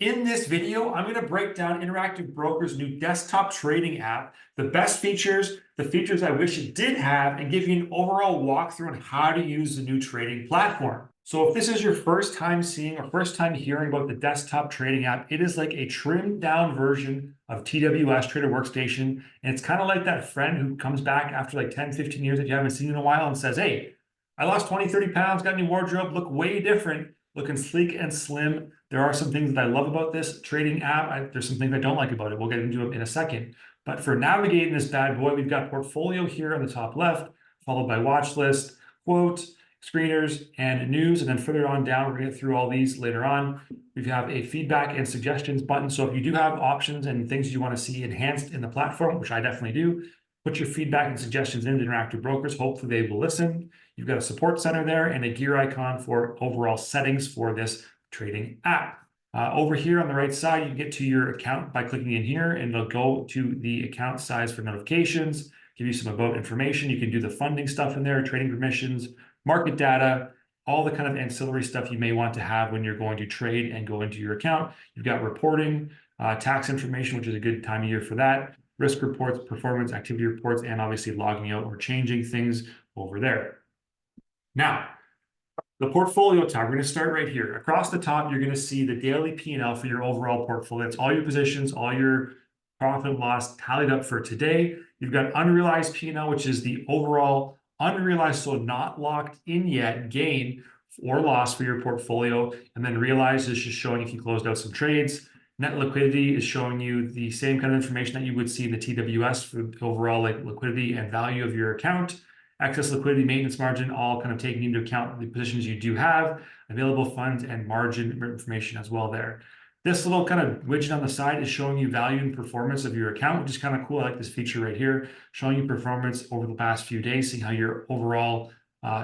In this video, I'm going to break down Interactive Broker's new desktop trading app, the best features, the features I wish it did have, and give you an overall walkthrough on how to use the new trading platform. So if this is your first time seeing or first time hearing about the desktop trading app, it is like a trimmed down version of TWS Trader Workstation. And it's kind of like that friend who comes back after like 10, 15 years that you haven't seen in a while and says, hey, I lost 20, 30 pounds, got a new wardrobe, look way different, looking sleek and slim. There are some things that I love about this trading app. There's some things I don't like about it. We'll get into it in a second. But for navigating this bad boy, we've got portfolio here on the top left, followed by watch list, quote, screeners, and news. And then further on down, we're going to get through all these later on. We have a feedback and suggestions button. So if you do have options and things you want to see enhanced in the platform, which I definitely do, put your feedback and suggestions into Interactive Brokers. Hopefully they will listen. You've got a support center there and a gear icon for overall settings for this trading app. Over here on the right side, you get to your account by clicking in here, and it'll go to the account size for notifications, give you some about information. You can do the funding stuff in there, trading permissions, market data, all the kind of ancillary stuff you may want to have when you're going to trade and go into your account. You've got reporting, tax information, which is a good time of year for that, risk reports, performance, activity reports, and obviously logging out or changing things over there. Now, the portfolio tab, we're going to start right here. Across the top, you're going to see the daily P&L for your overall portfolio. It's all your positions, all your profit and loss tallied up for today. You've got unrealized P&L, which is the overall unrealized, so not locked in yet, gain or loss for your portfolio. And then realized is just showing if you closed out some trades. Net liquidity is showing you the same kind of information that you would see in the TWS for the overall like liquidity and value of your account. Excess liquidity, maintenance margin, all kind of taking into account the positions you do have, available funds, and margin information as well there. This little kind of widget on the side is showing you value and performance of your account, which is kind of cool. I like this feature right here, showing you performance over the past few days, seeing how your overall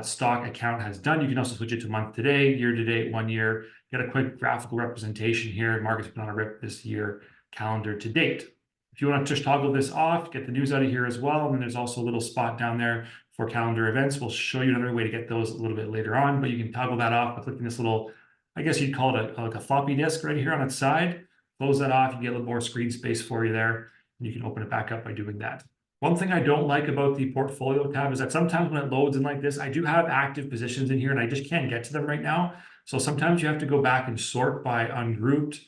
stock account has done. You can also switch it to month to date, year to date, 1 year. Get a quick graphical representation here. Market's been on a rip this year, calendar to date. If you want to just toggle this off, get the news out of here as well. And then there's also a little spot down there for calendar events. We'll show you another way to get those a little bit later on, but you can toggle that off by clicking this little, I guess you'd call it like a floppy disk right here on its side. Close that off, you get a little more screen space for you there, and you can open it back up by doing that. One thing I don't like about the portfolio tab is that sometimes when it loads in like this, I do have active positions in here and I just can't get to them right now. So sometimes you have to go back and sort by ungrouped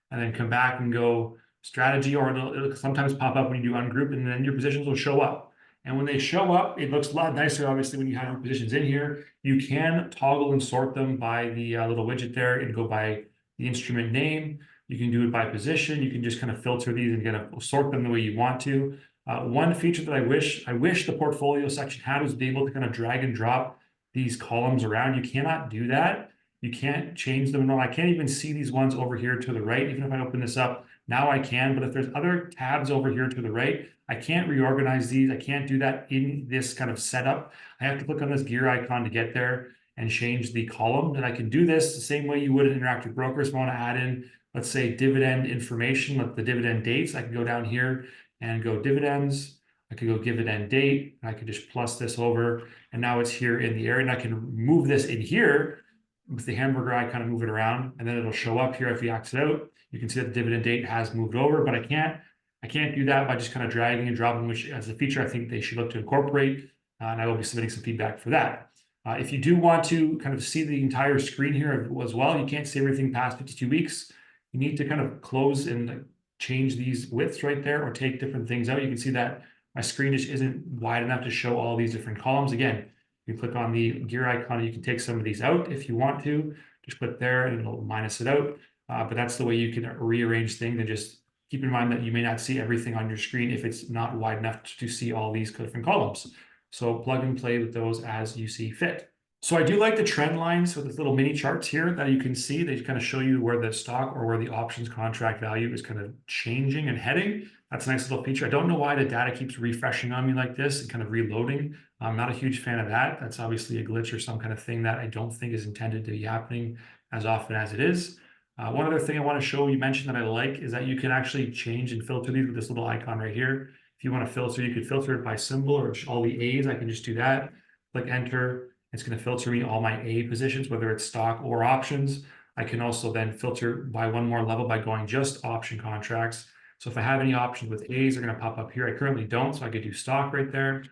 and then come back and go strategy, or it'll sometimes pop up when you do ungroup, and then your positions will show up. And when they show up, it looks a lot nicer, obviously, when you have your positions in here. You can toggle and sort them by the little widget there and go by the instrument name. You can do it by position. You can just kind of filter these and kind of sort them the way you want to. One feature that I wish the portfolio section had was be able to kind of drag and drop these columns around. You cannot do that. You can't change them. No, I can't even see these ones over here to the right. Even if I open this up, now I can, but if there's other tabs over here to the right, I can't reorganize these. I can't do that in this kind of setup. I have to click on this gear icon to get there and change the column. And I can do this the same way you would in Interactive Brokers. If I want to add in, let's say, dividend information, like the dividend dates, I can go down here and go dividends. I could go dividend date. I could just plus this over, and now it's here in the area. And I can move this in here with the hamburger icon and move it around, and then it'll show up here if you X it out. You can see that the dividend date has moved over, but I can't do that by just kind of dragging and dropping, which as a feature I think they should look to incorporate, and I will be submitting some feedback for that. If you do want to kind of see the entire screen here as well, you can't see everything past 52 weeks. You need to kind of close and change these widths right there, or take different things out. You can see that my screen just isn't wide enough to show all these different columns. Again, you click on the gear icon, you can take some of these out if you want to. Just click there and it'll minus it out. But that's the way you can rearrange things, and just keep in mind that you may not see everything on your screen if it's not wide enough to see all these different columns. So plug and play with those as you see fit. So I do like the trend lines with the little mini charts here that you can see. They kind of show you where the stock or where the options contract value is kind of changing and heading. That's a nice little feature. I don't know why the data keeps refreshing on me like this and kind of reloading. I'm not a huge fan of that. That's obviously a glitch or some kind of thing that I don't think is intended to be happening as often as it is. One other thing I want to show you mentioned that I like is that you can actually change and filter these with this little icon right here. If you want to filter, you could filter it by symbol or just all the A's. I can just do that. Click enter. It's going to filter me all my A positions, whether it's stock or options. I can also then filter by one more level by going just option contracts. So if I have any options with A's, they're going to pop up here. I currently don't, so I could do stock right there,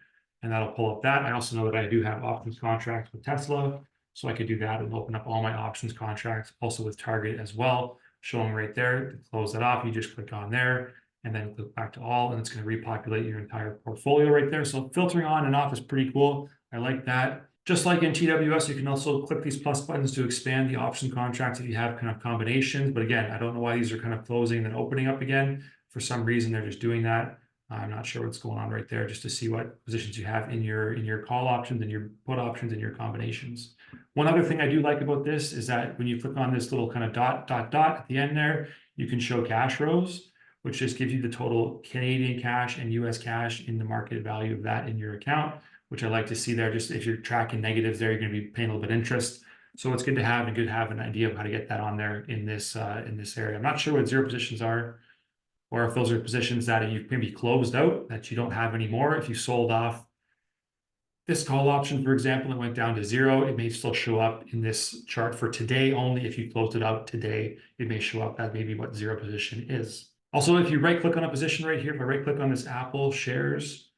and that'll pull up that. I also know that I do have options contracts with Tesla, so I could do that and open up all my options contracts, also with Target as well, showing right there. To close that off, you just click on there and then click back to all, and it's going to repopulate your entire portfolio right there. So filtering on and off is pretty cool. I like that. Just like in TWS, you can also click these plus buttons to expand the option contracts if you have kind of combinations. But again, I don't know why these are kind of closing and then opening up again. For some reason, they're just doing that. I'm not sure what's going on right there, just to see what positions you have in your call options and your put options and your combinations. One other thing I do like about this is that when you click on this little kind of dot at the end there, you can show cash rows, which just gives you the total Canadian cash and US cash in the market value of that in your account, which I like to see there. Just if you're tracking negatives there, you're going to be paying a little bit of interest. So it's good to have and good to have an idea of how to get that on there in this area. I'm not sure what zero positions are, or if those are positions that you maybe closed out that you don't have anymore. If you sold off this call option, for example, and went down to zero, it may still show up in this chart for today only. If you closed it out today, it may show up that maybe what zero position is. Also, if you right click on a position right here, if I right click on this Apple shares,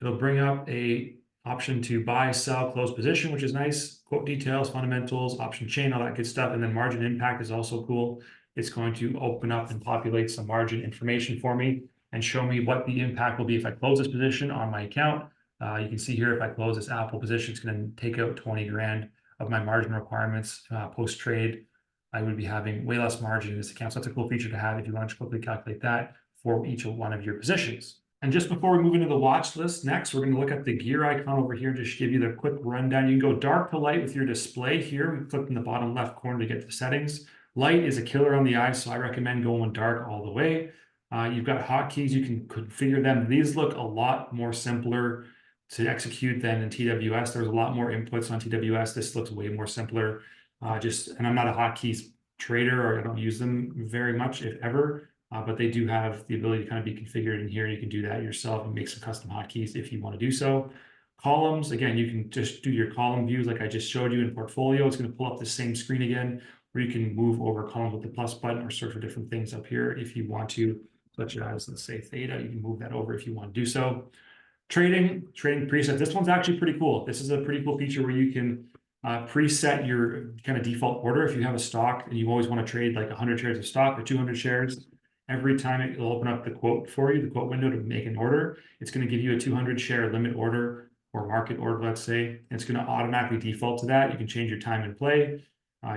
it'll bring up a option to buy, sell, close position, which is nice. Quote details, fundamentals, option chain, all that good stuff. And then margin impact is also cool. It's going to open up and populate some margin information for me and show me what the impact will be if I close this position on my account. You can see here, if I close this Apple position, it's going to take out 20 grand of my margin requirements post-trade. I would be having way less margin in this account. So that's a cool feature to have if you want to quickly calculate that for each one of your positions. And just before we move into the watch list, next, we're going to look at the gear icon over here, just give you the quick rundown. You can go dark to light with your display here. We click in the bottom left corner to get to settings. Light is a killer on the eyes, so I recommend going dark all the way. You've got hotkeys, you can configure them. These look a lot more simpler to execute than in TWS. There's a lot more inputs on TWS. This looks way more simpler. And I'm not a hotkeys trader, or I don't use them very much, if ever. But they do have the ability to kind of be configured in here. You can do that yourself and make some custom hotkeys if you want to do so. Columns, again, you can just do your column views like I just showed you in portfolio. It's going to pull up the same screen again, where you can move over columns with the plus button or search for different things up here if you want to, such as, let's say, theta. You can move that over if you want to do so. Trading preset. This one's actually pretty cool. This is a pretty cool feature where you can preset your kind of default order. If you have a stock and you always want to trade like 100 shares of stock or 200 shares, every time it will open up the quote for you, the quote window to make an order. It's going to give you a 200 share limit order or market order, let's say. And it's going to automatically default to that. You can change your time and play.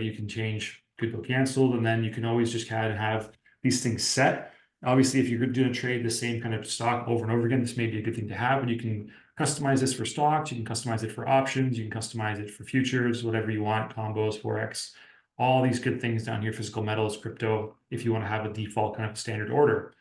You can change could go canceled, and then you can always just kind of have these things set. Obviously, if you're doing a trade the same kind of stock over and over again, this may be a good thing to have, but you can customize this for stocks, you can customize it for options, you can customize it for futures, whatever you want, combos, Forex, all these good things down here, physical metals, crypto, if you want to have a default kind of standard order.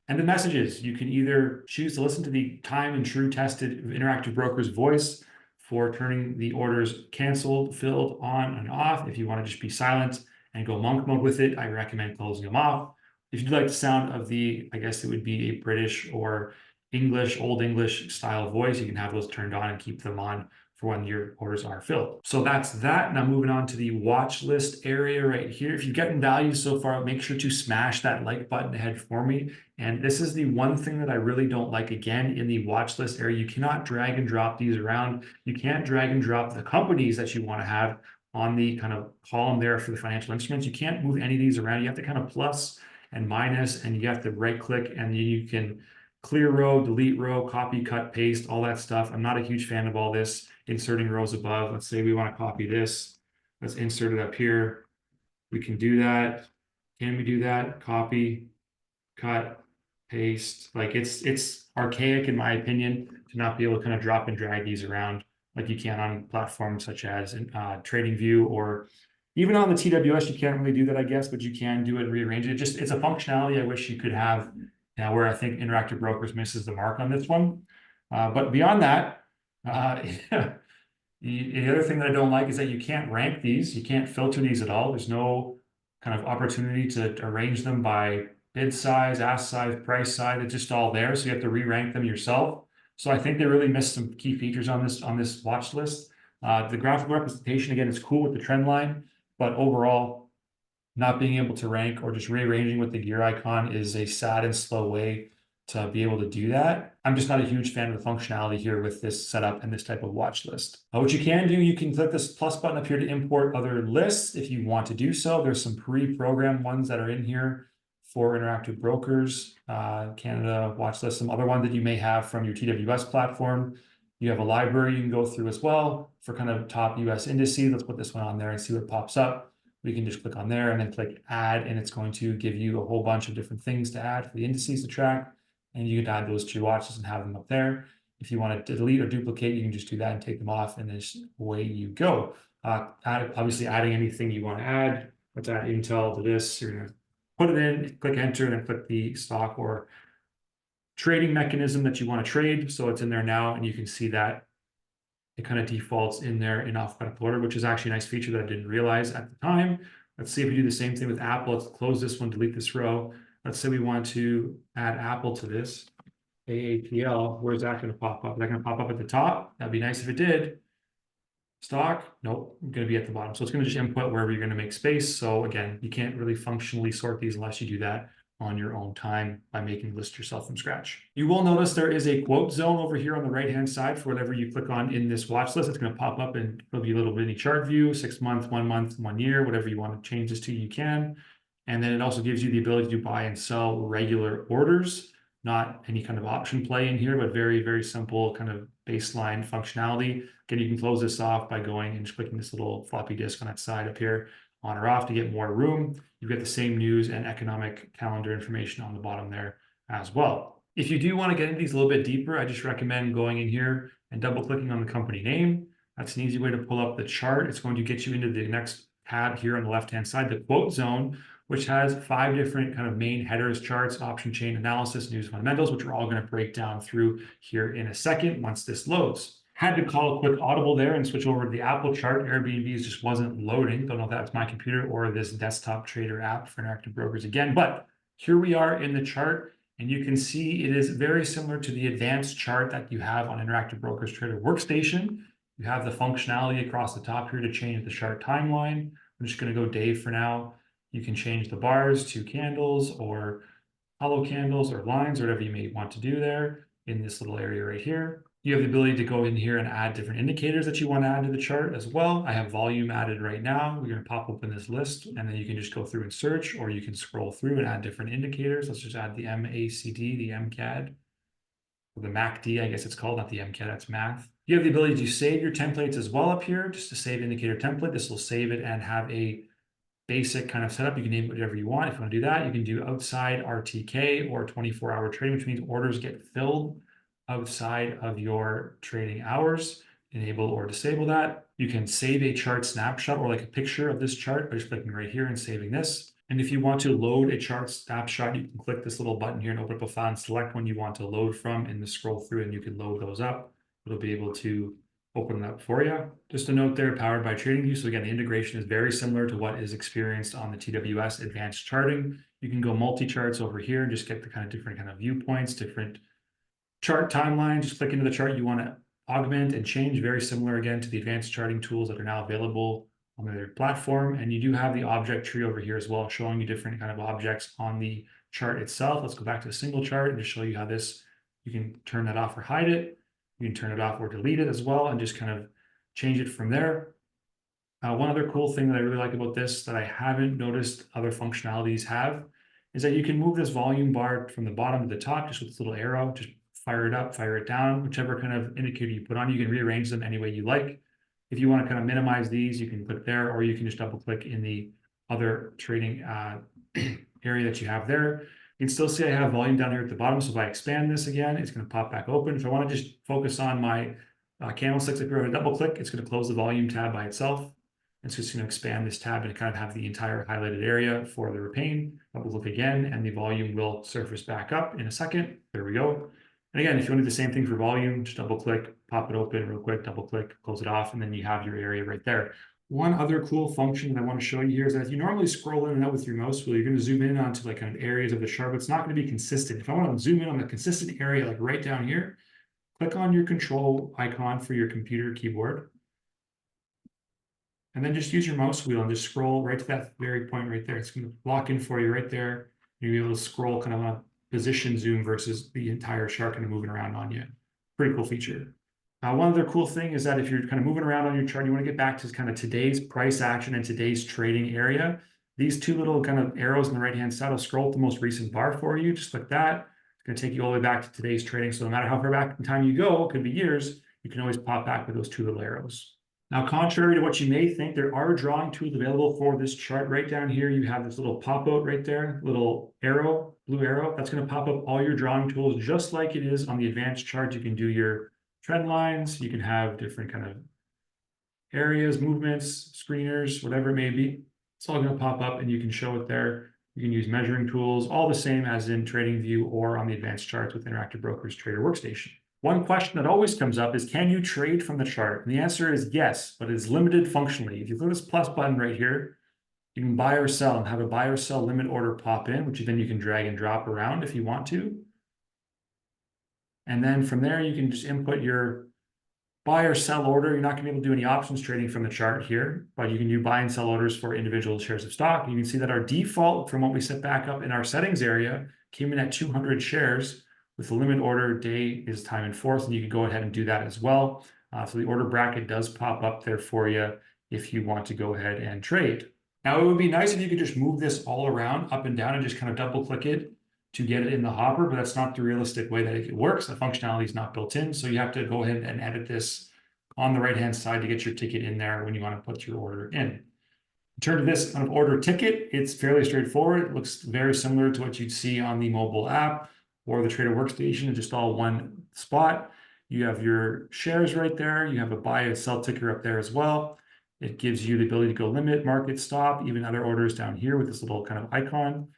And the messages, you can either choose to listen to the time and true tested interactive broker's voice for turning the orders canceled, filled, on, and off. If you want to just be silent and go monk mode with it, I recommend closing them off. If you like the sound of the, I guess it would be a British or English, Old English style voice, you can have those turned on and keep them on for when your orders are filled. So that's that. Now moving on to the watch list area right here. If you've gotten value so far, make sure to smash that like button ahead for me. And this is the one thing that I really don't like, again, in the watch list area. You cannot drag and drop these around. You can't drag and drop the companies that you want to have on the kind of column there for the financial instruments. You can't move any of these around. You have to kind of plus and minus, and you have to right click, and you can clear row, delete row, copy, cut, paste, all that stuff. I'm not a huge fan of all this. Inserting rows above. Let's say we want to copy this. Let's insert it up here. We can do that. Can we do that? Copy, cut, paste. Like it's archaic in my opinion to not be able to kind of drop and drag these around like you can on platforms such as TradingView, or even on the TWS. You can't really do that, I guess, but you can do it and rearrange it. It's a functionality I wish you could have now, where I think Interactive Brokers misses the mark on this one. But beyond that, the other thing that I don't like is that you can't rank these. You can't filter these at all. There's no kind of opportunity to arrange them by bid size, ask size, price size. It's just all there. So you have to re-rank them yourself. So I think they really missed some key features on this watch list. The graphical representation, again, is cool with the trend line, but overall, not being able to rank or just rearranging with the gear icon is a sad and slow way to be able to do that. I'm just not a huge fan of the functionality here with this setup and this type of watch list. What you can do, you can click this plus button up here to import other lists if you want to do so. There's some pre-programmed ones that are in here for interactive brokers, Canada watch list, some other ones that you may have from your TWS platform. You have a library you can go through as well for kind of top US indices. Let's put this one on there and see what pops up. We can just click on there and then click add, and it's going to give you a whole bunch of different things to add for the indices to track. And you can add those to your watches and have them up there. If you want to delete or duplicate, you can just do that and take them off, and then away you go. Obviously, adding anything you want to add. Let's add Intel to this. You're going to put it in, click enter, and then click the stock or trading mechanism that you want to trade. So it's in there now, and you can see that it kind of defaults in there in alphabetical order, which is actually a nice feature that I didn't realize at the time. Let's see if we do the same thing with Apple. Let's close this one, delete this row. Let's say we want to add Apple to this, AAPL. Where's that going to pop up? Is that going to pop up at the top? That'd be nice if it did. Stock? Nope, going to be at the bottom. So it's going to just input wherever you're going to make space. So again, you can't really functionally sort these unless you do that on your own time by making the list yourself from scratch. You will notice there is a quote zone over here on the right-hand side for whatever you click on in this watch list. It's going to pop up and it'll be a little mini chart view, 6 month, 1 month, 1 year, whatever you want to change this to, you can. And then it also gives you the ability to buy and sell regular orders, not any kind of option play in here, but very, very simple kind of baseline functionality. Again, you can close this off by going and just clicking this little floppy disk on that side up here, on or off, to get more room. You've got the same news and economic calendar information on the bottom there as well. If you do want to get into these a little bit deeper, I just recommend going in here and double clicking on the company name. That's an easy way to pull up the chart. It's going to get you into the next tab here on the left-hand side, the quote zone, which has 5 different kind of main headers, charts, option chain analysis, news fundamentals, which we're all going to break down through here in a second once this loads. Had to call a quick audible there and switch over to the Apple chart. Airbnb just wasn't loading. Don't know if that's my computer or this desktop trader app for interactive brokers again, but here we are in the chart, and you can see it is very similar to the advanced chart that you have on Interactive Brokers Trader Workstation. You have the functionality across the top here to change the chart timeline. I'm just going to go day for now. You can change the bars to candles or hollow candles or lines, or whatever you may want to do there in this little area right here. You have the ability to go in here and add different indicators that you want to add to the chart as well. I have volume added right now. We're going to pop open this list, and then you can just go through and search, or you can scroll through and add different indicators. Let's just add the MACD, the MCAD, or the MACD, I guess it's called, not the MCAD, that's math. You have the ability to save your templates as well up here, just to save indicator template. This will save it and have a basic kind of setup. You can name it whatever you want. If you want to do that, you can do outside RTK or 24-hour trading, which means orders get filled outside of your trading hours. Enable or disable that. You can save a chart snapshot or like a picture of this chart by just clicking right here and saving this. And if you want to load a chart snapshot, you can click this little button here and open up a file and select one you want to load from in the scroll through, and you can load those up. It'll be able to open it up for you. Just a note there, powered by TradingView. So again, the integration is very similar to what is experienced on the TWS advanced charting. You can go multi-charts over here and just get the kind of different kind of viewpoints, different chart timelines. Just click into the chart you want to augment and change. Very similar again to the advanced charting tools that are now available on their platform. And you do have the object tree over here as well, showing you different kind of objects on the chart itself. Let's go back to a single chart and just show you how this, you can turn that off or hide it. You can turn it off or delete it as well, and just kind of change it from there. One other cool thing that I really like about this that I haven't noticed other functionalities have is that you can move this volume bar from the bottom to the top just with this little arrow. Just fire it up, fire it down, whichever kind of indicator you put on. You can rearrange them any way you like. If you want to kind of minimize these, you can click there, or you can just double click in the other trading area that you have there. You can still see I have volume down here at the bottom. So if I expand this again, it's going to pop back open. If I want to just focus on my candlesticks, if you're going to double click, it's going to close the volume tab by itself. It's just going to expand this tab and kind of have the entire highlighted area for the repaint. Double click again, and the volume will surface back up in a second. There we go. And again, if you want to do the same thing for volume, just double click, pop it open real quick, double click, close it off, and then you have your area right there. One other cool function that I want to show you here is that if you normally scroll in and out with your mouse wheel, you're going to zoom in onto like kind of areas of the chart, but it's not going to be consistent. If I want to zoom in on the consistent area, like right down here, click on your control icon for your computer keyboard. And then just use your mouse wheel and just scroll right to that very point right there. It's going to lock in for you right there. You'll be able to scroll kind of on a position zoom versus the entire chart kind of moving around on you. Pretty cool feature. One other cool thing is that if you're kind of moving around on your chart, you want to get back to kind of today's price action and today's trading area. These two little kind of arrows on the right-hand side will scroll to the most recent bar for you, just like that. It's going to take you all the way back to today's trading. So no matter how far back in time you go, it could be years, you can always pop back with those two little arrows. Now, contrary to what you may think, there are drawing tools available for this chart. Right down here, you have this little pop-out right there, little arrow, blue arrow. That's going to pop up all your drawing tools, just like it is on the advanced chart. You can do your trend lines. You can have different kind of areas, movements, screeners, whatever it may be. It's all going to pop up and you can show it there. You can use measuring tools, all the same as in TradingView or on the advanced charts with Interactive Brokers Trader Workstation. One question that always comes up is, can you trade from the chart? And the answer is yes, but it's limited functionally. If you click this plus button right here, you can buy or sell and have a buy or sell limit order pop in, which then you can drag and drop around if you want to. And then from there, you can just input your buy or sell order. You're not going to be able to do any options trading from the chart here, but you can do buy and sell orders for individual shares of stock. You can see that our default from what we set back up in our settings area came in at 200 shares with the limit order day is time and forth, and you can go ahead and do that as well. So the order bracket does pop up there for you if you want to go ahead and trade. Now, it would be nice if you could just move this all around up and down and just kind of double click it to get it in the hopper, but that's not the realistic way that it works. The functionality is not built in, so you have to go ahead and edit this on the right-hand side to get your ticket in there when you want to put your order in. In terms of this kind of order ticket, it's fairly straightforward. It looks very similar to what you'd see on the mobile app or the Trader Workstation, just all one spot. You have your shares right there. You have a buy and sell ticker up there as well. It gives you the ability to go limit, market, stop, even other orders down here with this little kind of icon.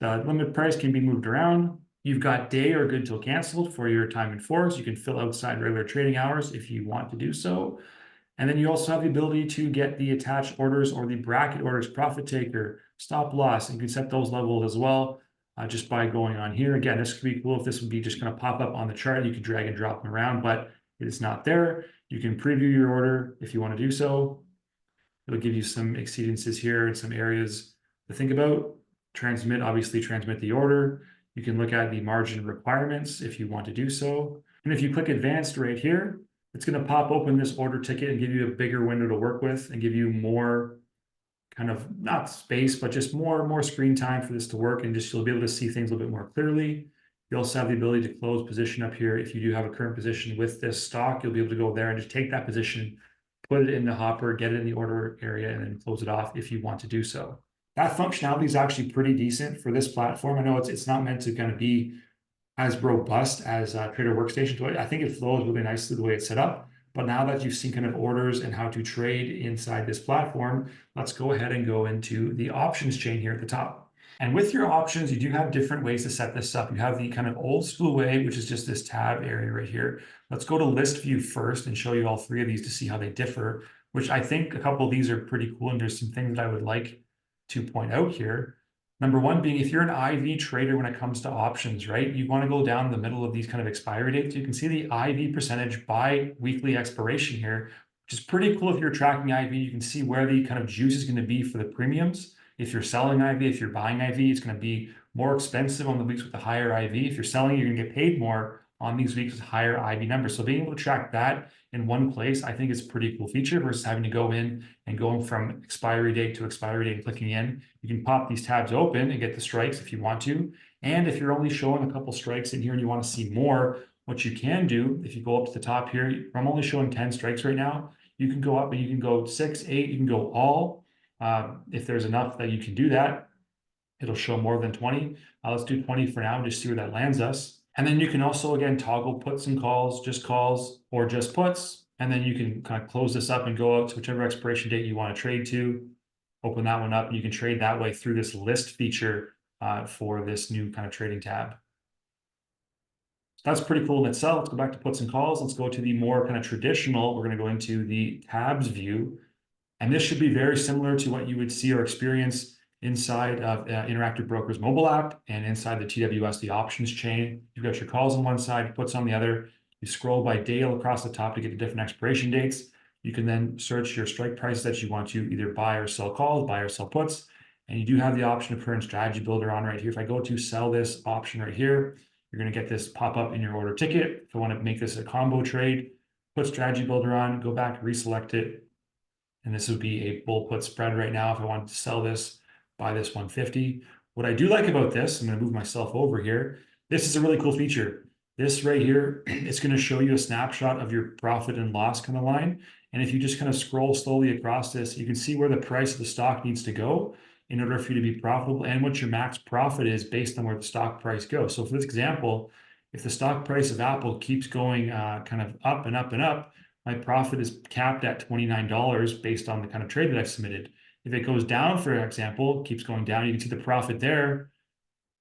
The limit price can be moved around. You've got day or good till canceled for your time and force. You can fill outside regular trading hours if you want to do so. And then you also have the ability to get the attached orders or the bracket orders, profit taker, stop loss, and you can set those levels as well just by going on here. Again, this could be cool if this would be just going to pop up on the chart. You can drag and drop them around, but it is not there. You can preview your order if you want to do so. It'll give you some exceedances here and some areas to think about. Transmit, obviously transmit the order. You can look at the margin requirements if you want to do so. And if you click advanced right here, it's going to pop open this order ticket and give you a bigger window to work with and give you more kind of, not space, but just more screen time for this to work, and just you'll be able to see things a little bit more clearly. You also have the ability to close position up here. If you do have a current position with this stock, you'll be able to go there and just take that position, put it in the hopper, get it in the order area, and then close it off if you want to do so. That functionality is actually pretty decent for this platform. I know it's not meant to kind of be as robust as Trader Workstation. So I think it flows really nicely the way it's set up. But now that you've seen kind of orders and how to trade inside this platform, let's go ahead and go into the options chain here at the top. And with your options, you do have different ways to set this up. You have the kind of old school way, which is just this tab area right here. Let's go to list view first and show you all three of these to see how they differ, which I think a couple of these are pretty cool. And there's some things that I would like to point out here. Number one being, if you're an IV trader when it comes to options, right, you want to go down the middle of these kind of expiry dates. You can see the IV percentage by weekly expiration here, which is pretty cool. If you're tracking IV, you can see where the kind of juice is going to be for the premiums. If you're selling IV, if you're buying IV, it's going to be more expensive on the weeks with the higher IV. If you're selling, you're going to get paid more on these weeks with higher IV numbers. So being able to track that in one place, I think is a pretty cool feature versus having to go in and going from expiry date to expiry date and clicking in. You can pop these tabs open and get the strikes if you want to. And if you're only showing a couple strikes in here and you want to see more, what you can do, if you go up to the top here, I'm only showing 10 strikes right now. You can go up and you can go 6, 8, you can go all. If there's enough that you can do that, it'll show more than 20. Let's do 20 for now and just see where that lands us. And then you can also, again, toggle puts and calls, or just puts. And then you can kind of close this up and go out to whichever expiration date you want to trade to. Open that one up, and you can trade that way through this list feature for this new kind of trading tab. So that's pretty cool in itself. Let's go back to puts and calls. Let's go to the more kind of traditional. We're going to go into the tabs view. And this should be very similar to what you would see or experience inside of Interactive Brokers mobile app and inside the TWS, the options chain. You've got your calls on one side, puts on the other. You scroll by day across the top to get the different expiration dates. You can then search your strike price that you want to either buy or sell calls, buy or sell puts. And you do have the option of current strategy builder on right here. If I go to sell this option right here, you're going to get this pop up in your order ticket. If I want to make this a combo trade, put strategy builder on, go back, reselect it. And this would be a bull put spread right now. If I wanted to sell this, buy this 150. What I do like about this, I'm going to move myself over here. This is a really cool feature. This right here, it's going to show you a snapshot of your profit and loss kind of line. And if you just kind of scroll slowly across this, you can see where the price of the stock needs to go in order for you to be profitable and what your max profit is based on where the stock price goes. So for this example, if the stock price of Apple keeps going kind of up and up and up, my profit is capped at $29 based on the kind of trade that I've submitted. If it goes down, for example, keeps going down, you can see the profit there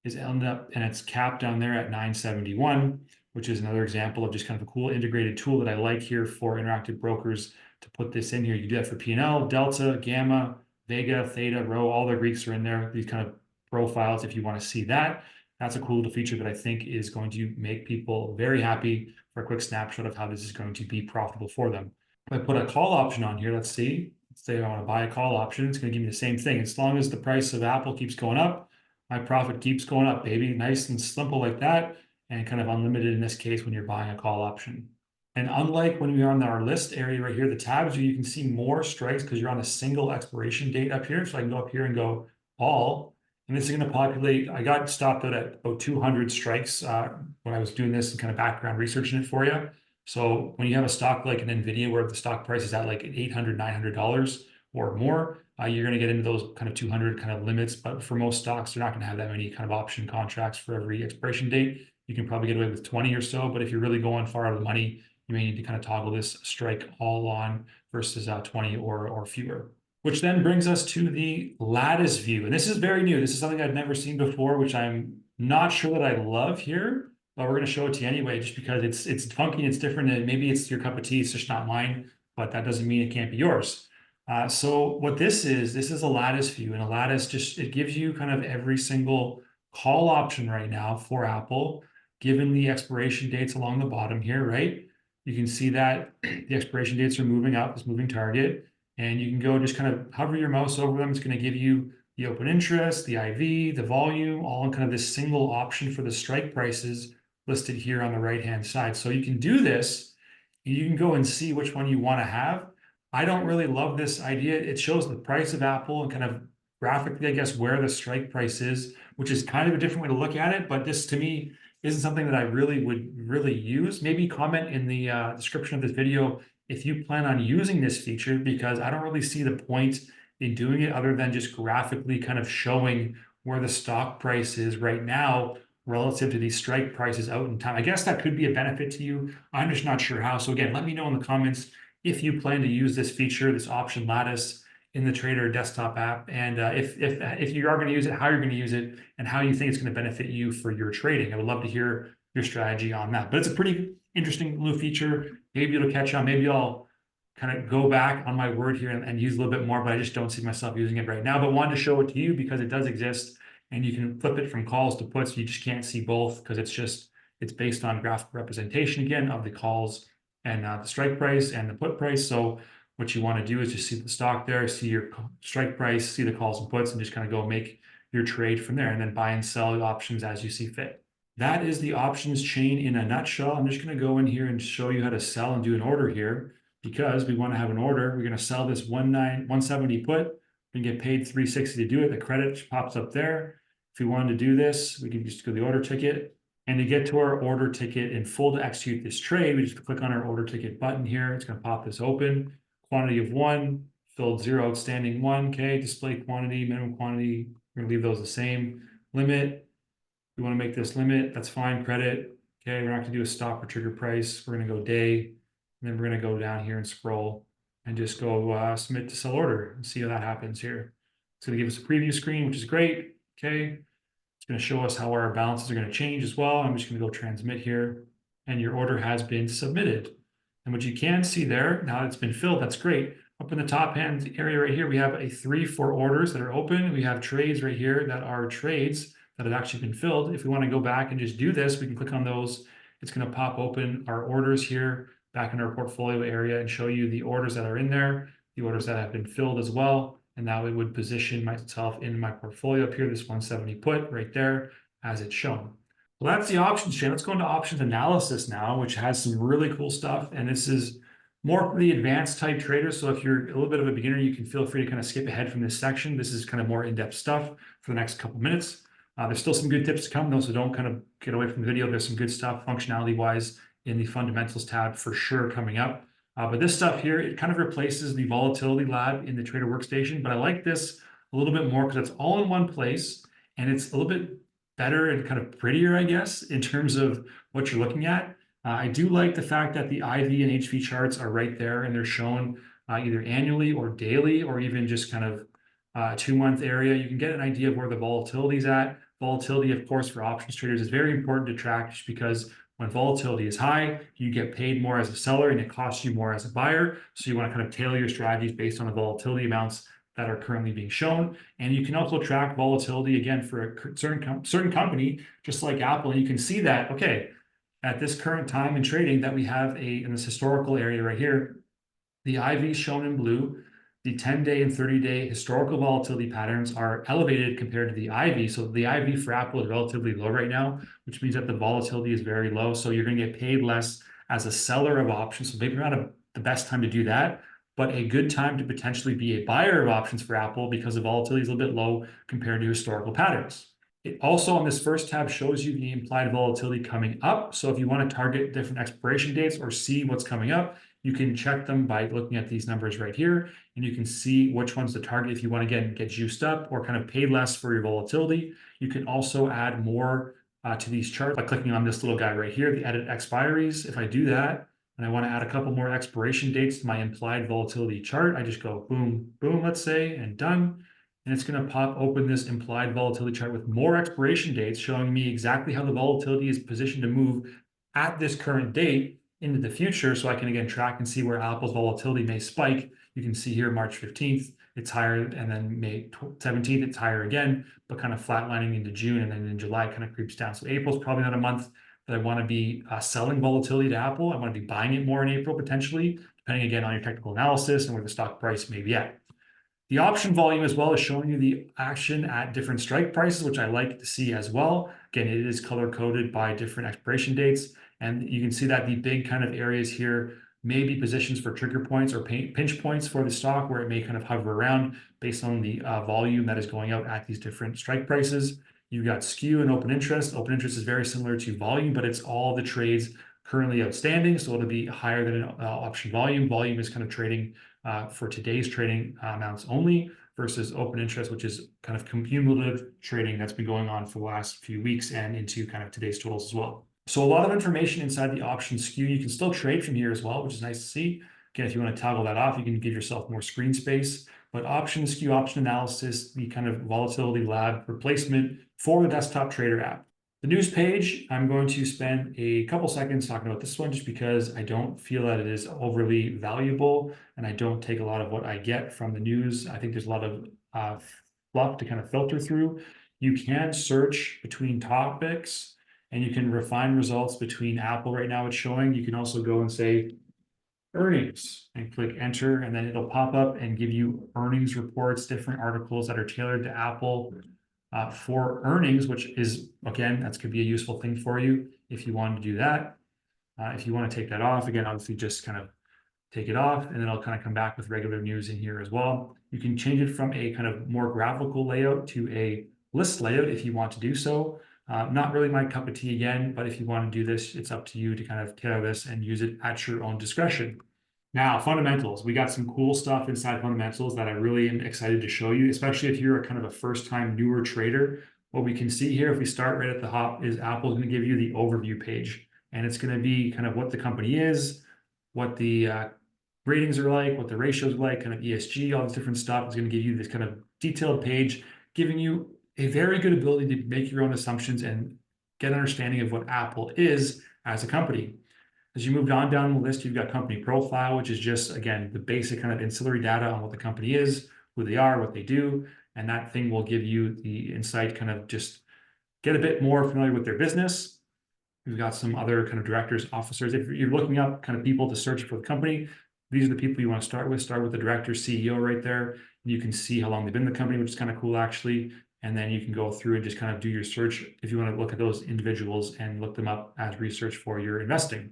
is ended up, and it's capped down there at 971, which is another example of just kind of a cool integrated tool that I like here for interactive brokers to put this in here. You do that for P&L, Delta, Gamma, Vega, Theta, Rho, all the Greeks are in there, these kind of profiles if you want to see that. That's a cool little feature that I think is going to make people very happy for a quick snapshot of how this is going to be profitable for them. If I put a call option on here, let's see. Let's say I want to buy a call option. It's going to give me the same thing. As long as the price of Apple keeps going up, my profit keeps going up, baby. Nice and simple like that, and kind of unlimited in this case when you're buying a call option. And unlike when we're on our list area right here, the tabs, you can see more strikes because you're on a single expiration date up here. So I can go up here and go all, and this is going to populate. I got stopped out at about 200 strikes when I was doing this and kind of background researching it for you. So when you have a stock like an NVIDIA where the stock price is at like $800, $900 or more, you're going to get into those kind of 200 kind of limits. But for most stocks, they're not going to have that many kind of option contracts for every expiration date. You can probably get away with 20 or so. But if you're really going far out of the money, you may need to kind of toggle this strike all on versus 20 or fewer. Which then brings us to the lattice view. And this is very new. This is something I've never seen before, which I'm not sure that I love here. But we're going to show it to you anyway, just because it's funky, it's different, and maybe it's your cup of tea. It's just not mine, but that doesn't mean it can't be yours. So what this is a lattice view, and a lattice it gives you kind of every single call option right now for Apple, given the expiration dates along the bottom here, right? You can see that the expiration dates are moving up, this moving target, and you can go just kind of hover your mouse over them. It's going to give you the open interest, the IV, the volume, all in kind of this single option for the strike prices listed here on the right-hand side. So you can do this, and you can go and see which one you want to have. I don't really love this idea. It shows the price of Apple and kind of graphically, I guess, where the strike price is, which is kind of a different way to look at it. But this, to me, isn't something that I would really use. Maybe comment in the description of this video if you plan on using this feature, because I don't really see the point in doing it other than just graphically kind of showing where the stock price is right now relative to these strike prices out in time. I guess that could be a benefit to you. I'm just not sure how. So again, let me know in the comments if you plan to use this feature, this option lattice in the Trader desktop app, and if you are going to use it, how you're going to use it, and how you think it's going to benefit you for your trading. I would love to hear your strategy on that. But it's a pretty interesting new feature. Maybe it'll catch on. Maybe I'll kind of go back on my word here and use a little bit more, but I just don't see myself using it right now. But wanted to show it to you because it does exist, and you can flip it from calls to puts. You just can't see both because it's based on graphical representation again of the calls and the strike price and the put price. So what you want to do is just see the stock there, see your strike price, see the calls and puts, and just kind of go make your trade from there, and then buy and sell the options as you see fit. That is the options chain in a nutshell. I'm just going to go in here and show you how to sell and do an order here, because we want to have an order. We're going to sell this 170 put. We can get paid $360 to do it. The credit pops up there. If we wanted to do this, we can just go to the order ticket. And to get to our order ticket in full to execute this trade, we just click on our order ticket button here. It's going to pop this open. Quantity of 1, filled 0, outstanding 1. Okay, display quantity, minimum quantity. We're going to leave those the same. Limit. We want to make this limit. That's fine. Credit. Okay, we're not going to do a stop or trigger price. We're going to go day. And then we're going to go down here and scroll and just go submit to sell order and see how that happens here. It's going to give us a preview screen, which is great. Okay. It's going to show us how our balances are going to change as well. I'm just going to go transmit here, and your order has been submitted. And what you can see there, now that it's been filled, that's great. Up in the top hand area right here, we have a 3 for orders that are open. We have trades right here that are trades that have actually been filled. If we want to go back and just do this, we can click on those. It's going to pop open our orders here back in our portfolio area and show you the orders that are in there, the orders that have been filled as well. And now it would position myself in my portfolio up here, this 170 put right there as it's shown. Well, that's the options chain. Let's go into options analysis now, which has some really cool stuff. And this is more for the advanced type traders. So if you're a little bit of a beginner, you can feel free to kind of skip ahead from this section. This is kind of more in-depth stuff for the next couple minutes. There's still some good tips to come though, so don't kind of get away from the video. There's some good stuff functionality wise in the fundamentals tab for sure coming up. But this stuff here, it kind of replaces the volatility lab in the trader workstation. But I like this a little bit more because it's all in one place and it's a little bit better and kind of prettier, I guess, in terms of what you're looking at. I do like the fact that the IV and HV charts are right there and they're shown either annually or daily or even just kind of a 2-month area. You can get an idea of where the volatility is at. Volatility, of course, for options traders is very important to track just because when volatility is high, you get paid more as a seller and it costs you more as a buyer. So you want to kind of tailor your strategies based on the volatility amounts that are currently being shown. And you can also track volatility again for a certain company, just like Apple. And you can see that, okay, at this current time in trading that we have in this historical area right here, the IV is shown in blue. The 10-day and 30-day historical volatility patterns are elevated compared to the IV. So the IV for Apple is relatively low right now, which means that the volatility is very low. So you're going to get paid less as a seller of options. So maybe not the best time to do that, but a good time to potentially be a buyer of options for Apple because the volatility is a little bit low compared to historical patterns. It also on this first tab shows you the implied volatility coming up. So if you want to target different expiration dates or see what's coming up, you can check them by looking at these numbers right here, and you can see which one's the target if you want to get juiced up or kind of pay less for your volatility. You can also add more to these charts by clicking on this little guy right here, the edit expiries. If I do that and I want to add a couple more expiration dates to my implied volatility chart, I just go boom, boom, let's say, and done. And it's going to pop open this implied volatility chart with more expiration dates showing me exactly how the volatility is positioned to move at this current date into the future, so I can again track and see where Apple's volatility may spike. You can see here March 15th, it's higher, and then May 17th, it's higher again, but kind of flatlining into June, and then in July kind of creeps down. So April's probably not a month that I want to be selling volatility to Apple. I want to be buying it more in April potentially, depending again on your technical analysis and where the stock price may be at. The option volume as well is showing you the action at different strike prices, which I like to see as well. Again, it is color coded by different expiration dates. And you can see that the big kind of areas here may be positions for trigger points or pinch points for the stock where it may kind of hover around based on the volume that is going out at these different strike prices. You've got skew and open interest. Open interest is very similar to volume, but it's all the trades currently outstanding. So it'll be higher than option volume. Volume is kind of trading for today's trading amounts only versus open interest, which is kind of cumulative trading that's been going on for the last few weeks and into kind of today's totals as well. So a lot of information inside the option skew. You can still trade from here as well, which is nice to see. Again, if you want to toggle that off, you can give yourself more screen space. But option skew, option analysis, the kind of volatility lab replacement for the desktop trader app. The news page, I'm going to spend a couple seconds talking about this one just because I don't feel that it is overly valuable and I don't take a lot of what I get from the news. I think there's a lot of fluff to kind of filter through. You can search between topics and you can refine results between Apple right now it's showing. You can also go and say earnings and click enter, and then it'll pop up and give you earnings reports, different articles that are tailored to Apple for earnings, which is, again, that's could be a useful thing for you if you want to do that. If you want to take that off, again, obviously just kind of take it off, and then I'll kind of come back with regular news in here as well. You can change it from a kind of more graphical layout to a list layout if you want to do so. Not really my cup of tea again, but if you want to do this, it's up to you to kind of tailor this and use it at your own discretion. Now, fundamentals. We got some cool stuff inside fundamentals that I really am excited to show you, especially if you're a kind of a first-time newer trader. What we can see here, if we start right at the top, is Apple's going to give you the overview page. And it's going to be kind of what the company is, what the ratings are like, what the ratios are like, kind of ESG, all this different stuff. It's going to give you this kind of detailed page, giving you a very good ability to make your own assumptions and get an understanding of what Apple is as a company. As you move on down the list, you've got company profile, which is just, again, the basic kind of ancillary data on what the company is, who they are, what they do. And that thing will give you the insight, kind of just get a bit more familiar with their business. We've got some other kind of directors, officers. If you're looking up kind of people to search for the company, these are the people you want to start with. Start with the director, CEO right there. You can see how long they've been in the company, which is kind of cool actually. And then you can go through and just kind of do your search if you want to look at those individuals and look them up as research for your investing.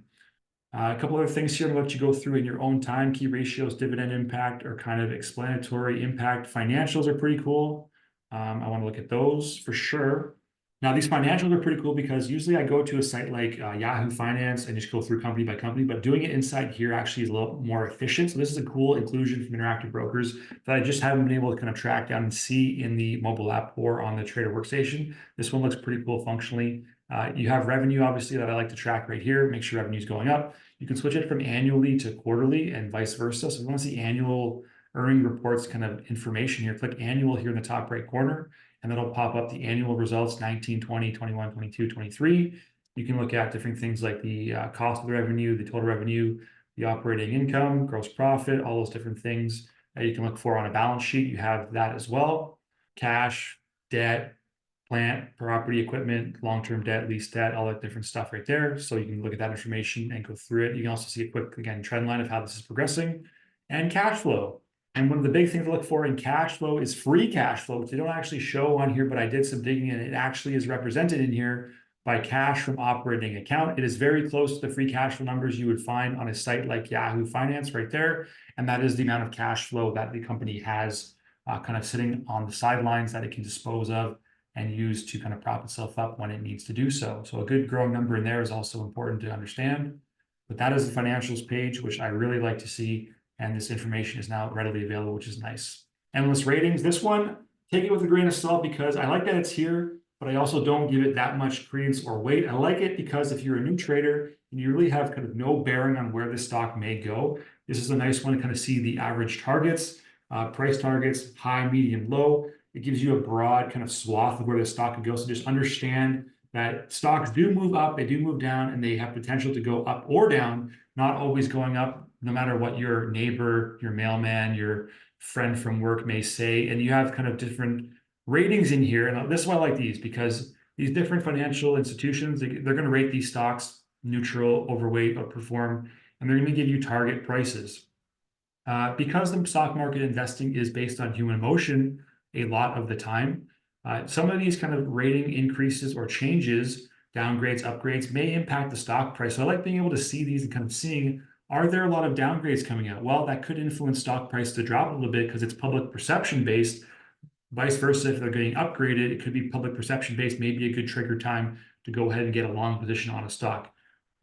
A couple other things here I'm going to let you go through in your own time. Key ratios, dividend impact are kind of explanatory. Impact financials are pretty cool. I want to look at those for sure. Now, these financials are pretty cool because usually I go to a site like Yahoo Finance and just go through company by company, but doing it inside here actually is a little more efficient. So this is a cool inclusion from Interactive Brokers that I just haven't been able to kind of track down and see in the mobile app or on the Trader Workstation. This one looks pretty cool functionally. You have revenue, obviously, that I like to track right here, make sure revenue is going up. You can switch it from annually to quarterly and vice versa. So if you want to see annual earning reports kind of information here, click annual here in the top right corner, and that'll pop up the annual results 19, 20, 21, 22, 23. You can look at different things like the cost of the revenue, the total revenue, the operating income, gross profit, all those different things that you can look for on a balance sheet. You have that as well. Cash, debt, plant, property, equipment, long-term debt, lease debt, all that different stuff right there. So you can look at that information and go through it. You can also see a quick, again, trend line of how this is progressing and cash flow. And one of the big things to look for in cash flow is free cash flow, which they don't actually show on here, but I did some digging and it actually is represented in here by cash from operating account. It is very close to the free cash flow numbers you would find on a site like Yahoo Finance right there. And that is the amount of cash flow that the company has kind of sitting on the sidelines that it can dispose of and use to kind of prop itself up when it needs to do so. So a good growing number in there is also important to understand. But that is the financials page, which I really like to see. And this information is now readily available, which is nice. Endless ratings. This one, take it with a grain of salt because I like that it's here, but I also don't give it that much credence or weight. I like it because if you're a new trader and you really have kind of no bearing on where this stock may go, this is a nice one to kind of see the average targets, price targets, high, medium, low. It gives you a broad kind of swath of where the stock could go. So just understand that stocks do move up, they do move down, and they have potential to go up or down, not always going up, no matter what your neighbor, your mailman, your friend from work may say. And you have kind of different ratings in here. And this is why I like these, because these different financial institutions, they're going to rate these stocks neutral, overweight, outperform, and they're going to give you target prices. Because the stock market investing is based on human emotion a lot of the time, some of these kind of rating increases or changes, downgrades, upgrades, may impact the stock price. So I like being able to see these and kind of seeing, are there a lot of downgrades coming out? Well, that could influence stock price to drop a little bit because it's public perception based. Vice versa, if they're getting upgraded, it could be public perception based, maybe a good trigger time to go ahead and get a long position on a stock.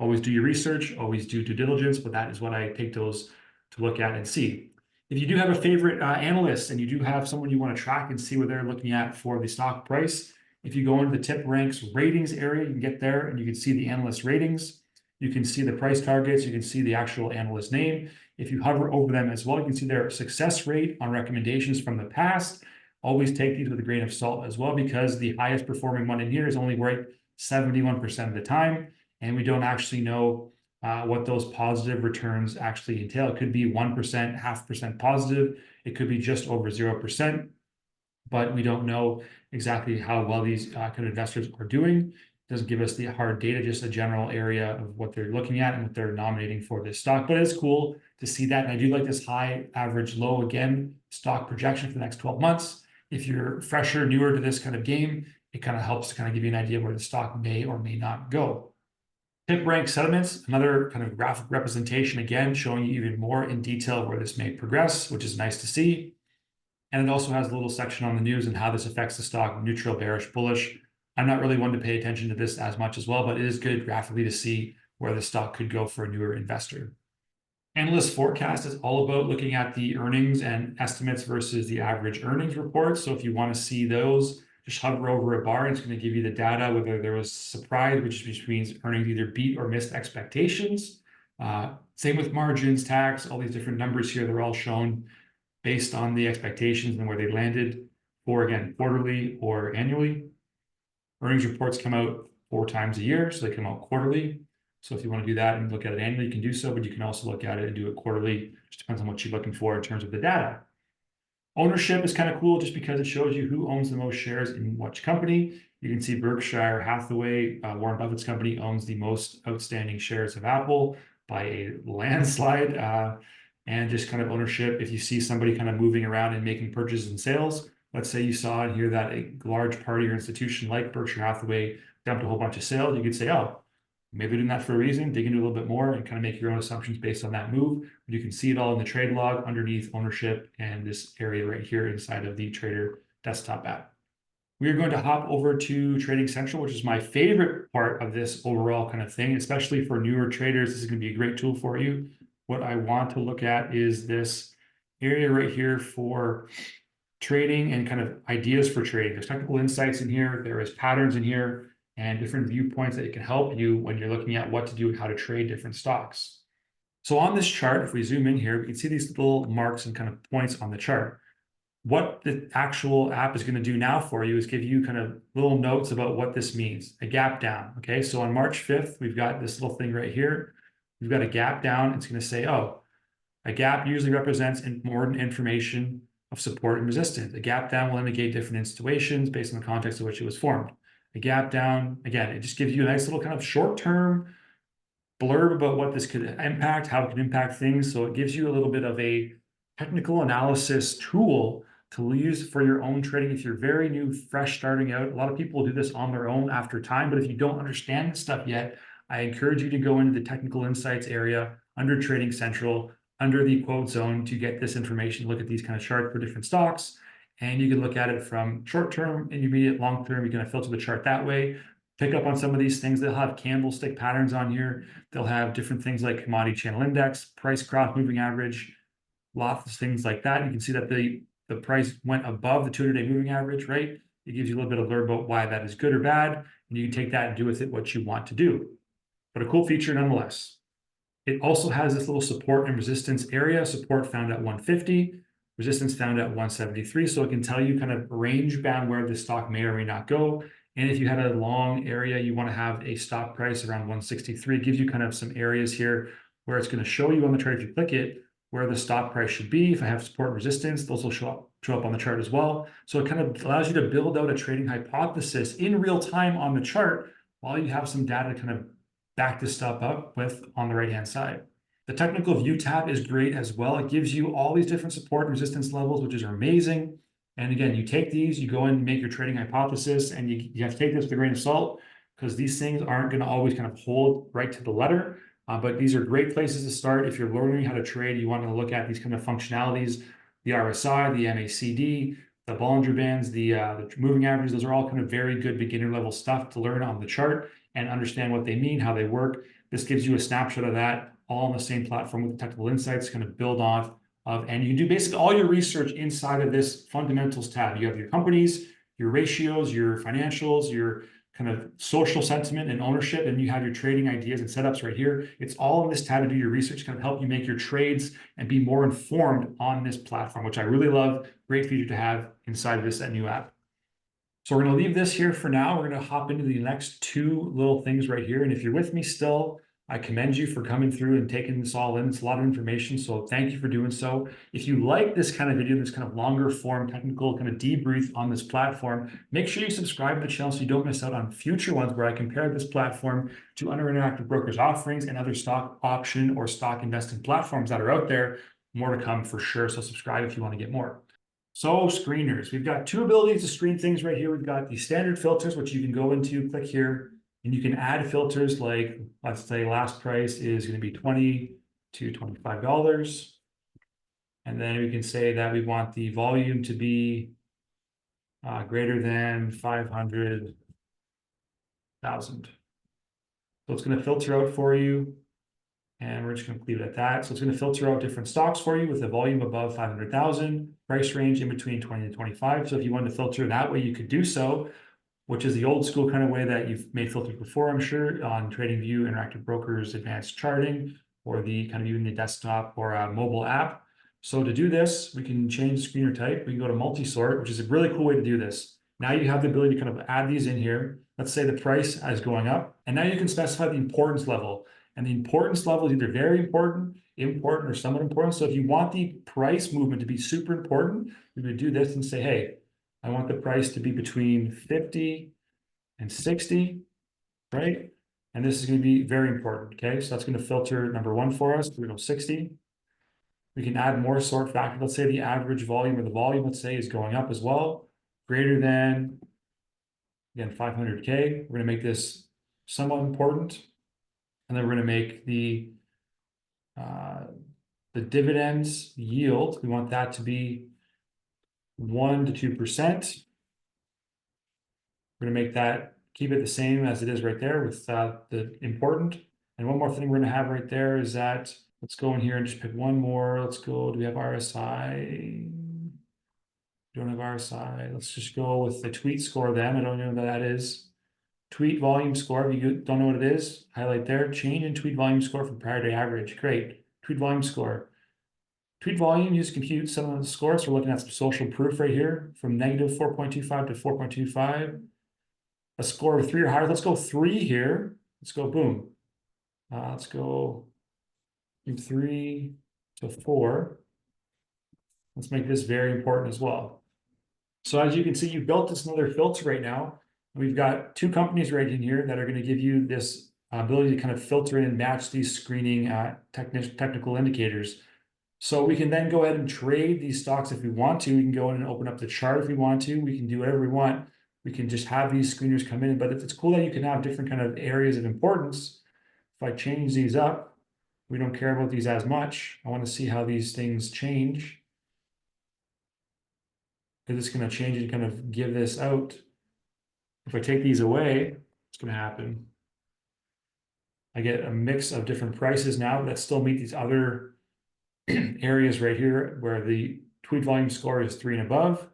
Always do your research, always do due diligence, but that is what I take those to look at and see. If you do have a favorite analyst and you do have someone you want to track and see what they're looking at for the stock price, if you go into the tip ranks ratings area, you can get there and you can see the analyst ratings. You can see the price targets. You can see the actual analyst name. If you hover over them as well, you can see their success rate on recommendations from the past. Always take these with a grain of salt as well, because the highest performing one in here is only right 71% of the time. And we don't actually know what those positive returns actually entail. It could be 1%, 0.5% positive. It could be just over 0%, but we don't know exactly how well these kind of investors are doing. It doesn't give us the hard data, just a general area of what they're looking at and what they're nominating for this stock. But it's cool to see that. And I do like this high, average, low, again, stock projection for the next 12 months. If you're fresher, newer to this kind of game, it kind of helps to kind of give you an idea where the stock may or may not go. Tip rank settlements, another kind of graphic representation, again, showing you even more in detail where this may progress, which is nice to see. And it also has a little section on the news and how this affects the stock, neutral, bearish, bullish. I'm not really one to pay attention to this as much as well, but it is good graphically to see where the stock could go for a newer investor. Analyst forecast is all about looking at the earnings and estimates versus the average earnings report. So if you want to see those, just hover over a bar and it's going to give you the data, whether there was surprise, which means earnings either beat or missed expectations. Same with margins, tax, all these different numbers here. They're all shown based on the expectations and where they landed for, again, quarterly or annually. Earnings reports come out 4 times a year, so they come out quarterly. So if you want to do that and look at it annually, you can do so, but you can also look at it and do it quarterly. It just depends on what you're looking for in terms of the data. Ownership is kind of cool just because it shows you who owns the most shares in which company. You can see Berkshire Hathaway, Warren Buffett's company, owns the most outstanding shares of Apple by a landslide. And just kind of ownership, if you see somebody kind of moving around and making purchases and sales, let's say you saw in here that a large party or institution like Berkshire Hathaway dumped a whole bunch of sales, you could say, oh, maybe they're doing that for a reason, dig into a little bit more and kind of make your own assumptions based on that move. You can see it all in the trade log underneath ownership and this area right here inside of the Trader desktop app. We are going to hop over to Trading Central, which is my favorite part of this overall kind of thing, especially for newer traders. This is going to be a great tool for you. What I want to look at is this area right here for trading and kind of ideas for trading. There's technical insights in here. There is patterns in here and different viewpoints that can help you when you're looking at what to do and how to trade different stocks. So on this chart, if we zoom in here, we can see these little marks and kind of points on the chart. What the actual app is going to do now for you is give you kind of little notes about what this means. A gap down. Okay, so on March 5th, we've got this little thing right here. We've got a gap down. It's going to say, oh, a gap usually represents important information of support and resistance. A gap down will indicate different situations based on the context of which it was formed. A gap down, again, it just gives you a nice little kind of short-term blurb about what this could impact, how it can impact things. So it gives you a little bit of a technical analysis tool to use for your own trading. If you're very new, fresh, starting out, a lot of people do this on their own after time. But if you don't understand this stuff yet, I encourage you to go into the technical insights area under Trading Central, under the quote zone to get this information, look at these kind of charts for different stocks. And you can look at it from short-term, intermediate, long-term. You can filter the chart that way. Pick up on some of these things. They'll have candlestick patterns on here. They'll have different things like commodity channel index, price cross moving average, lots of things like that. You can see that the price went above the 200-day moving average, right? It gives you a little bit of alert about why that is good or bad. And you can take that and do with it what you want to do. But a cool feature nonetheless. It also has this little support and resistance area, support found at 150, resistance found at 173. So it can tell you kind of range bound where the stock may or may not go. And if you had a long area, you want to have a stop price around 163. It gives you kind of some areas here where it's going to show you on the chart, if you click it, where the stop price should be. If I have support and resistance, those will show up on the chart as well. So it kind of allows you to build out a trading hypothesis in real time on the chart while you have some data to kind of back this stuff up with on the right-hand side. The technical view tab is great as well. It gives you all these different support and resistance levels, which is amazing. And again, you take these, you go in and make your trading hypothesis, and you have to take this with a grain of salt because these things aren't going to always kind of hold right to the letter. But these are great places to start. If you're learning how to trade, you want to look at these kind of functionalities, the RSI, the MACD, the Bollinger Bands, the moving averages. Those are all kind of very good beginner level stuff to learn on the chart and understand what they mean, how they work. This gives you a snapshot of that all on the same platform with the technical insights, kind of build off of, and you can do basically all your research inside of this fundamentals tab. You have your companies, your ratios, your financials, your kind of social sentiment and ownership, and you have your trading ideas and setups right here. It's all in this tab to do your research, kind of help you make your trades and be more informed on this platform, which I really love. Great feature to have inside of this new app. So we're going to leave this here for now. We're going to hop into the next two little things right here. And if you're with me still, I commend you for coming through and taking this all in. It's a lot of information, so thank you for doing so. If you like this kind of video, this kind of longer form technical kind of debrief on this platform, make sure you subscribe to the channel so you don't miss out on future ones where I compare this platform to other Interactive Brokers offerings and other stock option or stock investing platforms that are out there. More to come for sure, so subscribe if you want to get more. So screeners, we've got two abilities to screen things right here. We've got the standard filters, which you can go into, click here, and you can add filters like, let's say last price is going to be $20 to $25. And then we can say that we want the volume to be greater than 500,000. So it's going to filter out for you. And we're just going to leave it at that. So it's going to filter out different stocks for you with a volume above 500,000, price range in between 20 to 25. So if you wanted to filter that way, you could do so, which is the old school kind of way that you've made filters before, I'm sure, on TradingView, Interactive Brokers, Advanced Charting, or the kind of even the desktop or a mobile app. So to do this, we can change the screener type. We can go to multi-sort, which is a really cool way to do this. Now you have the ability to kind of add these in here. Let's say the price is going up, and now you can specify the importance level. And the importance level is either very important, important, or somewhat important. So if you want the price movement to be super important, you're going to do this and say, hey, I want the price to be between 50 and 60, right? And this is going to be very important, okay? So that's going to filter number one for us. We go 60. We can add more sort factor. Let's say the average volume or the volume, let's say, is going up as well, greater than, again, 500K. We're going to make this somewhat important. And then we're going to make the dividends yield. We want that to be 1 to 2%. We're going to make that, keep it the same as it is right there with the important. And one more thing we're going to have right there is that, let's go in here and just pick one more. Let's go, do we have RSI? Don't have RSI. Let's just go with the tweet score then. I don't know what that is. Tweet volume score. If you don't know what it is, highlight there. Change in tweet volume score from prior day average. Great. Tweet volume score. Tweet volume, use compute some of the scores. We're looking at some social proof right here from negative 4.25 to 4.25. A score of 3 or higher. Let's go 3 here. Let's go boom. Let's go from 3 to 4. Let's make this very important as well. So as you can see, you built this another filter right now. We've got 2 companies right in here that are going to give you this ability to kind of filter in and match these screening technical indicators. So we can then go ahead and trade these stocks if we want to. We can go in and open up the chart if we want to. We can do whatever we want. We can just have these screeners come in, but it's cool that you can have different kind of areas of importance. If I change these up, we don't care about these as much. I want to see how these things change. Because it's going to change and kind of give this out. If I take these away, what's going to happen? I get a mix of different prices now that still meet these other areas right here where the tweet volume score is 3 and above.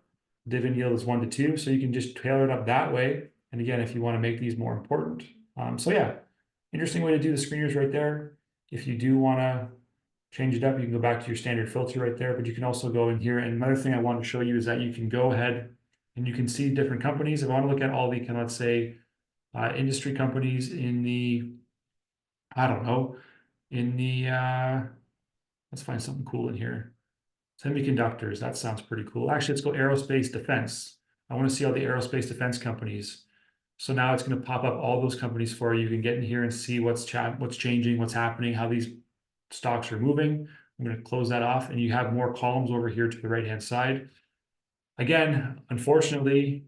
Dividend yield is 1 to 2. So you can just tailor it up that way. And again, if you want to make these more important. So yeah, interesting way to do the screeners right there. If you do want to change it up, you can go back to your standard filter right there, but you can also go in here. And another thing I want to show you is that you can go ahead and you can see different companies. If I want to look at all the kind of, let's say, industry companies in the, I don't know, in the, let's find something cool in here. Semiconductors, that sounds pretty cool. Actually, let's go aerospace defense. I want to see all the aerospace defense companies. So now it's going to pop up all those companies for you. You can get in here and see what's changing, what's happening, how these stocks are moving. I'm going to close that off, and you have more columns over here to the right-hand side. Again, unfortunately,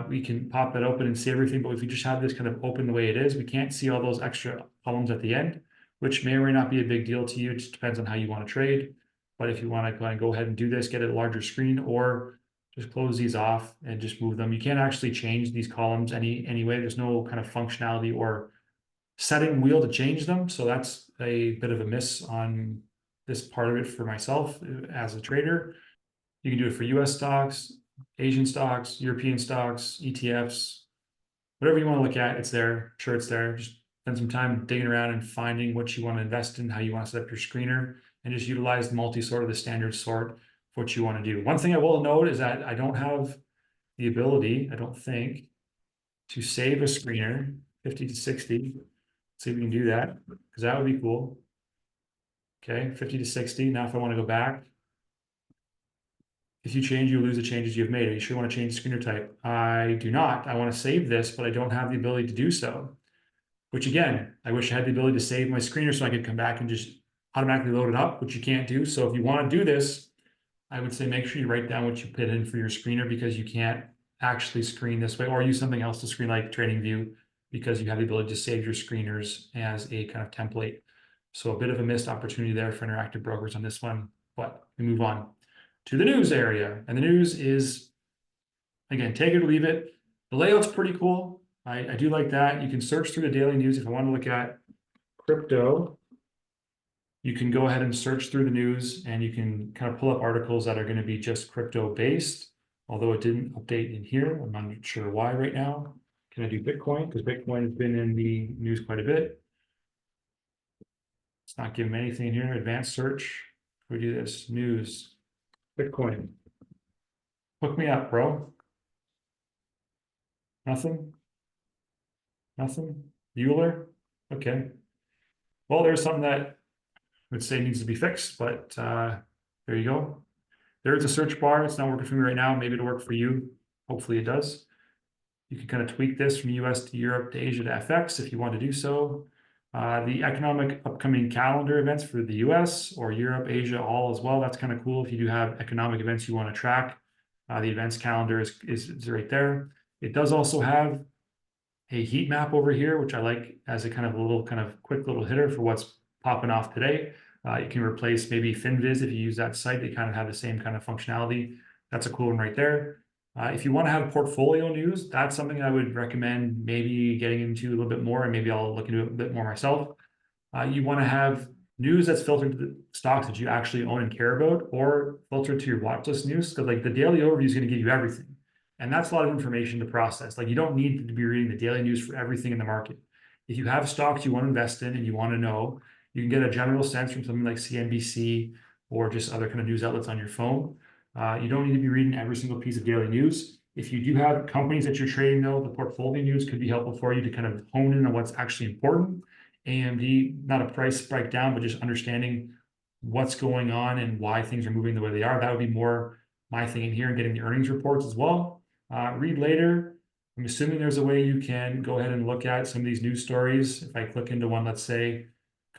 we can pop that open and see everything, but if you just have this kind of open the way it is, we can't see all those extra columns at the end, which may or may not be a big deal to you. It just depends on how you want to trade. But if you want to go ahead and do this, get a larger screen, or just close these off and just move them. You can't actually change these columns anyway. There's no kind of functionality or setting wheel to change them. So that's a bit of a miss on this part of it for myself as a trader. You can do it for US stocks, Asian stocks, European stocks, ETFs, whatever you want to look at, it's there. I'm sure it's there. Just spend some time digging around and finding what you want to invest in, how you want to set up your screener, and just utilize the multi-sort or the standard sort for what you want to do. One thing I will note is that I don't have the ability, I don't think, to save a screener 50 to 60. Let's see if we can do that, because that would be cool. Okay, 50 to 60. Now if I want to go back, if you change, you lose the changes you've made. Are you sure you want to change the screener type? I do not. I want to save this, but I don't have the ability to do so. Which again, I wish I had the ability to save my screener so I could come back and just automatically load it up, which you can't do. So if you want to do this, I would say make sure you write down what you put in for your screener, because you can't actually screen this way, or use something else to screen like TradingView, because you have the ability to save your screeners as a kind of template. So a bit of a missed opportunity there for Interactive Brokers on this one, but we move on to the news area. And the news is, again, take it or leave it. The layout's pretty cool. I do like that. You can search through the daily news. If I want to look at crypto, you can go ahead and search through the news, and you can kind of pull up articles that are going to be just crypto based. Although it didn't update in here, I'm not sure why right now. Can I do Bitcoin? Because Bitcoin has been in the news quite a bit. It's not giving me anything here. Advanced search. We do this. News. Bitcoin. Hook me up, bro. Nothing. Nothing. Bueller. Okay. Well, there's something that I would say needs to be fixed, but there you go. There's a search bar. It's not working for me right now. Maybe it'll work for you. Hopefully it does. You can kind of tweak this from US to Europe to Asia to FX if you want to do so. The economic upcoming calendar events for the US or Europe, Asia, all as well. That's kind of cool if you do have economic events you want to track. The events calendar is right there. It does also have a heat map over here, which I like as a kind of quick little hitter for what's popping off today. You can replace maybe FinViz if you use that site. They kind of have the same kind of functionality. That's a cool one right there. If you want to have portfolio news, that's something I would recommend maybe getting into a little bit more, and maybe I'll look into it a bit more myself. You want to have news that's filtered to the stocks that you actually own and care about, or filtered to your watch list news, because like the daily overview is going to give you everything. And that's a lot of information to process. Like you don't need to be reading the daily news for everything in the market. If you have stocks you want to invest in and you want to know, you can get a general sense from something like CNBC or just other kind of news outlets on your phone. You don't need to be reading every single piece of daily news. If you do have companies that you're trading though, the portfolio news could be helpful for you to kind of hone in on what's actually important. AMD, not a price breakdown, but just understanding what's going on and why things are moving the way they are. That would be more my thing in here, and getting the earnings reports as well. Read later. I'm assuming there's a way you can go ahead and look at some of these news stories. If I click into one, let's say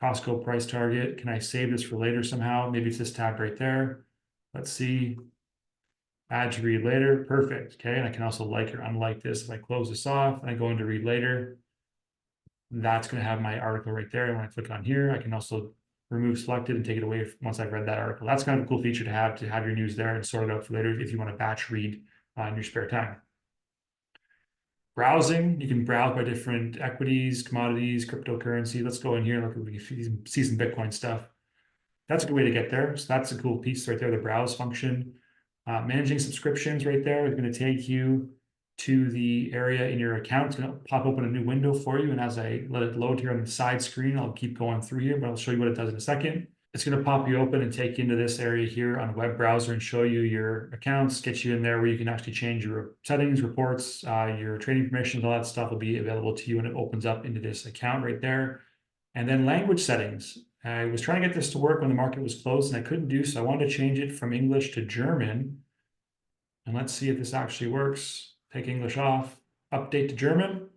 Costco price target, can I save this for later somehow? Maybe it's this tab right there. Let's see. Add to read later. Perfect. Okay. And I can also like or unlike this. If I close this off and I go into read later, that's going to have my article right there. And when I click on here, I can also remove selected and take it away once I've read that article. That's kind of a cool feature to have your news there and sort it out for later if you want to batch read in your spare time. Browsing, you can browse by different equities, commodities, cryptocurrency. Let's go in here and look, we can see some Bitcoin stuff. That's a good way to get there. So that's a cool piece right there, the browse function. Managing subscriptions right there is going to take you to the area in your account. It's going to pop open a new window for you. And as I let it load here on the side screen, I'll keep going through here, but I'll show you what it does in a second. It's going to pop you open and take you into this area here on a web browser and show you your accounts, get you in there where you can actually change your settings, reports, your trading permissions, all that stuff will be available to you when it opens up into this account right there. And then language settings. I was trying to get this to work when the market was closed and I couldn't do so. I wanted to change it from English to German. And let's see if this actually works. Take English off, update to German.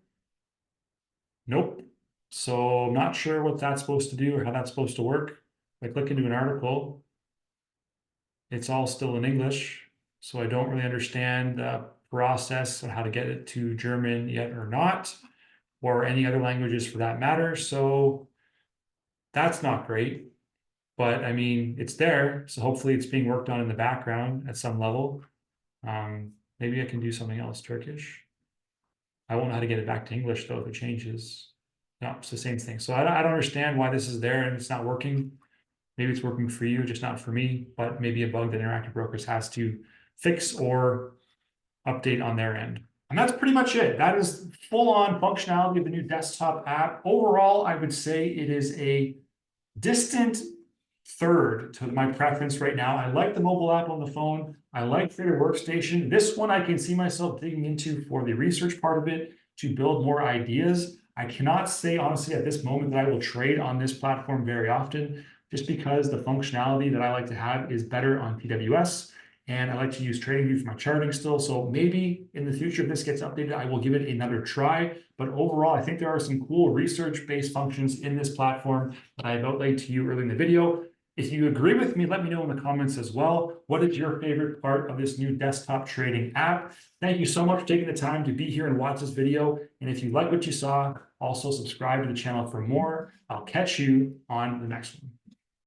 Nope. So I'm not sure what that's supposed to do or how that's supposed to work. If I click into an article, it's all still in English. So I don't really understand the process of how to get it to German yet or not, or any other languages for that matter. So that's not great. But I mean, it's there. So hopefully it's being worked on in the background at some level. Maybe I can do something else, Turkish. I won't know how to get it back to English though if it changes. No, it's the same thing. So I don't understand why this is there and it's not working. Maybe it's working for you, just not for me, but maybe a bug that Interactive Brokers has to fix or update on their end. And that's pretty much it. That is full-on functionality of the new desktop app. Overall, I would say it is a distant third to my preference right now. I like the mobile app on the phone. I like Trader Workstation. This one I can see myself digging into for the research part of it to build more ideas. I cannot say honestly at this moment that I will trade on this platform very often, just because the functionality that I like to have is better on PWS. And I like to use TradingView for my charting still. So maybe in the future, if this gets updated, I will give it another try. But overall, I think there are some cool research-based functions in this platform that I've outlaid to you early in the video. If you agree with me, let me know in the comments as well. What is your favorite part of this new desktop trading app? Thank you so much for taking the time to be here and watch this video. And if you like what you saw, also subscribe to the channel for more. I'll catch you on the next one.